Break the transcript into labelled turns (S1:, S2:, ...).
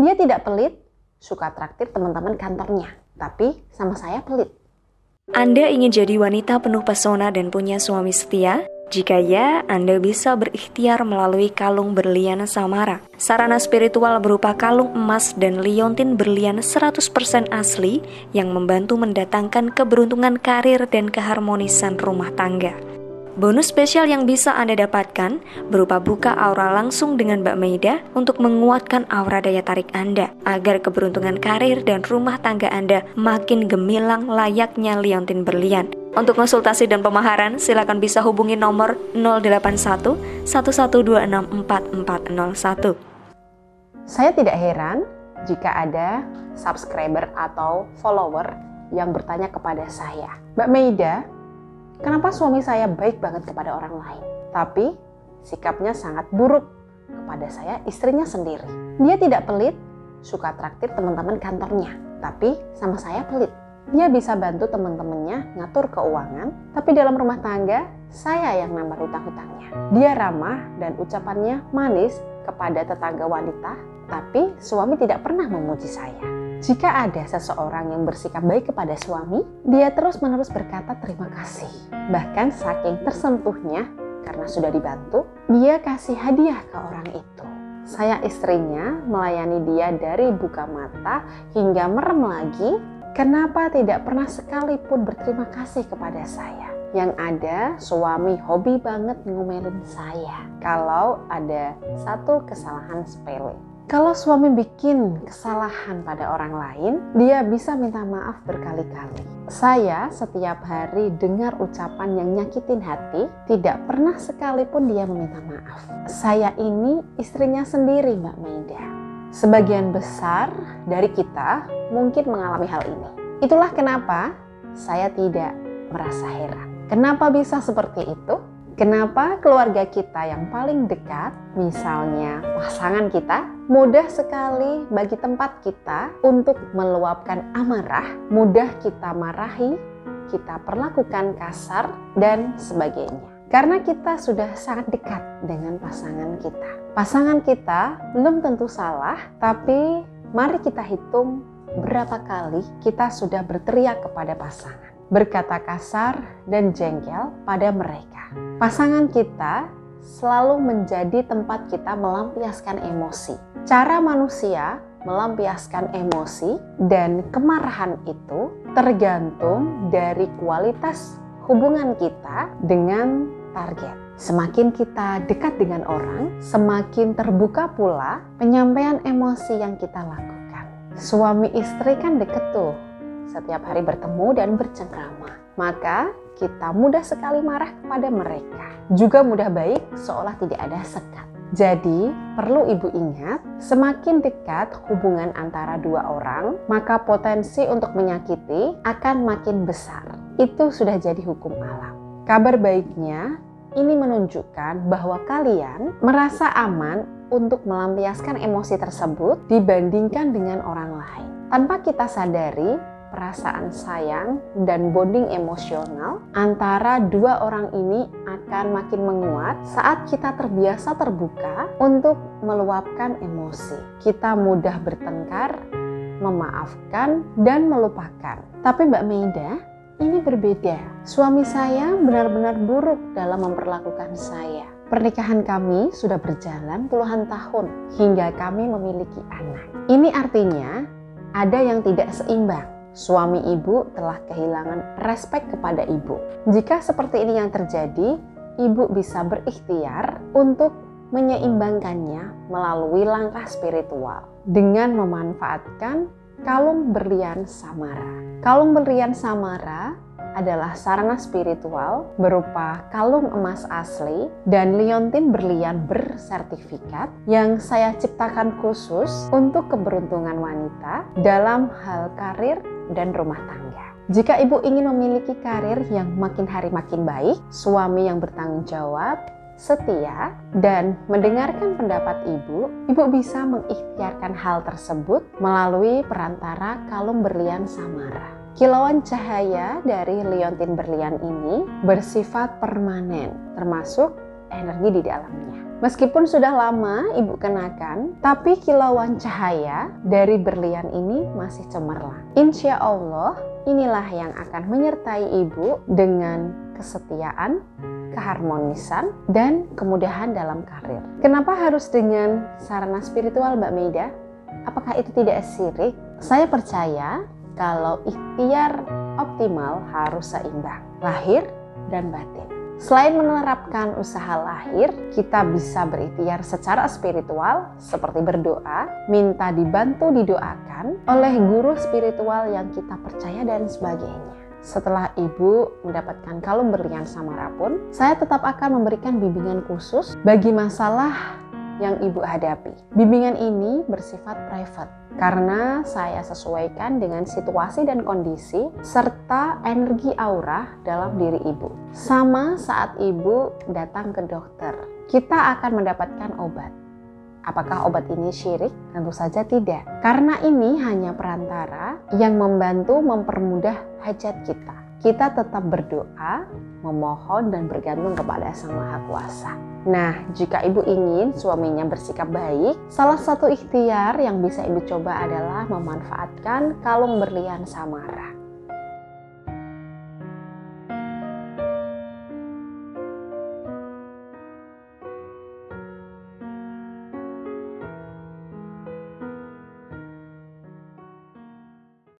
S1: Dia tidak pelit, suka traktir teman-teman kantornya, tapi sama saya pelit.
S2: Anda ingin jadi wanita penuh pesona dan punya suami setia? Jika ya, Anda bisa berikhtiar melalui kalung berlian Samara. Sarana spiritual berupa kalung emas dan liontin berlian 100% asli yang membantu mendatangkan keberuntungan karir dan keharmonisan rumah tangga. Bonus spesial yang bisa Anda dapatkan berupa buka aura langsung dengan Mbak Maida untuk menguatkan aura daya tarik Anda agar keberuntungan karir dan rumah tangga Anda makin gemilang layaknya liontin berlian. Untuk konsultasi dan pemaharan, silakan bisa hubungi nomor 081 1126 4401.
S1: Saya tidak heran jika ada subscriber atau follower yang bertanya kepada saya, Mbak Maida, kenapa suami saya baik banget kepada orang lain, tapi sikapnya sangat buruk kepada saya, istrinya sendiri. Dia tidak pelit, suka traktir teman-teman kantornya, tapi sama saya pelit. Dia bisa bantu teman-temannya ngatur keuangan, tapi dalam rumah tangga, saya yang nambah hutang-hutangnya. Dia ramah dan ucapannya manis kepada tetangga wanita, tapi suami tidak pernah memuji saya. Jika ada seseorang yang bersikap baik kepada suami, dia terus-menerus berkata terima kasih. Bahkan saking tersentuhnya karena sudah dibantu, dia kasih hadiah ke orang itu. Saya istrinya melayani dia dari buka mata hingga merem lagi. Kenapa tidak pernah sekalipun berterima kasih kepada saya? Yang ada suami hobi banget ngomelin saya kalau ada satu kesalahan sepele. Kalau suami bikin kesalahan pada orang lain, dia bisa minta maaf berkali-kali. Saya setiap hari dengar ucapan yang nyakitin hati, tidak pernah sekalipun dia meminta maaf. Saya ini istrinya sendiri, Mbak Maida. Sebagian besar dari kita mungkin mengalami hal ini. Itulah kenapa saya tidak merasa heran. Kenapa bisa seperti itu? Kenapa keluarga kita yang paling dekat, misalnya pasangan kita, mudah sekali bagi tempat kita untuk meluapkan amarah, mudah kita marahi, kita perlakukan kasar, dan sebagainya. Karena kita sudah sangat dekat dengan pasangan kita. Pasangan kita belum tentu salah, tapi mari kita hitung berapa kali kita sudah berteriak kepada pasangan, berkata kasar dan jengkel pada mereka. Pasangan kita selalu menjadi tempat kita melampiaskan emosi. Cara manusia melampiaskan emosi dan kemarahan itu tergantung dari kualitas hubungan kita dengan target. Semakin kita dekat dengan orang, semakin terbuka pula penyampaian emosi yang kita lakukan. Suami istri kan deket tuh, setiap hari bertemu dan bercengkrama. Maka kita mudah sekali marah kepada mereka. Juga mudah baik seolah tidak ada sekat. Jadi perlu ibu ingat, semakin dekat hubungan antara dua orang, maka potensi untuk menyakiti akan makin besar. Itu sudah jadi hukum alam. Kabar baiknya, ini menunjukkan bahwa kalian merasa aman untuk melampiaskan emosi tersebut dibandingkan dengan orang lain. Tanpa kita sadari, perasaan sayang dan bonding emosional antara dua orang ini akan makin menguat saat kita terbiasa terbuka untuk meluapkan emosi. Kita mudah bertengkar, memaafkan, dan melupakan. Tapi Mbak Maida, ini berbeda. Suami saya benar-benar buruk dalam memperlakukan saya. Pernikahan kami sudah berjalan puluhan tahun hingga kami memiliki anak. Ini artinya ada yang tidak seimbang. Suami ibu telah kehilangan respek kepada ibu. Jika seperti ini yang terjadi, ibu bisa berikhtiar untuk menyeimbangkannya melalui langkah spiritual dengan memanfaatkan kalung berlian Samara. Kalung berlian Samara adalah sarana spiritual berupa kalung emas asli dan liontin berlian bersertifikat yang saya ciptakan khusus untuk keberuntungan wanita dalam hal karir dan rumah tangga. Jika ibu ingin memiliki karir yang makin hari makin baik, suami yang bertanggung jawab, setia, dan mendengarkan pendapat ibu bisa mengikhtiarkan hal tersebut melalui perantara kalung berlian Samara. Kilauan cahaya dari liontin berlian ini bersifat permanen, termasuk energi di dalamnya. Meskipun sudah lama ibu kenakan, tapi kilauan cahaya dari berlian ini masih cemerlang. Insya Allah, inilah yang akan menyertai ibu dengan kesetiaan, keharmonisan, dan kemudahan dalam karir. Kenapa harus dengan sarana spiritual, Mbak Maida? Apakah itu tidak syirik? Saya percaya kalau ikhtiar optimal harus seimbang, lahir dan batin. Selain menerapkan usaha lahir, kita bisa berikhtiar secara spiritual seperti berdoa, minta dibantu didoakan oleh guru spiritual yang kita percaya dan sebagainya. Setelah ibu mendapatkan kalung berlian samara pun, saya tetap akan memberikan bimbingan khusus bagi masalah yang ibu hadapi. Bimbingan ini bersifat private karena saya sesuaikan dengan situasi dan kondisi serta energi aura dalam diri ibu. Sama saat ibu datang ke dokter, kita akan mendapatkan obat. Apakah obat ini syirik? Tentu saja tidak. Karena ini hanya perantara yang membantu mempermudah hajat kita. Kita tetap berdoa, memohon dan bergantung kepada Sang Maha Kuasa. Nah, jika ibu ingin suaminya bersikap baik, salah satu ikhtiar yang bisa ibu coba adalah memanfaatkan kalung berlian samara.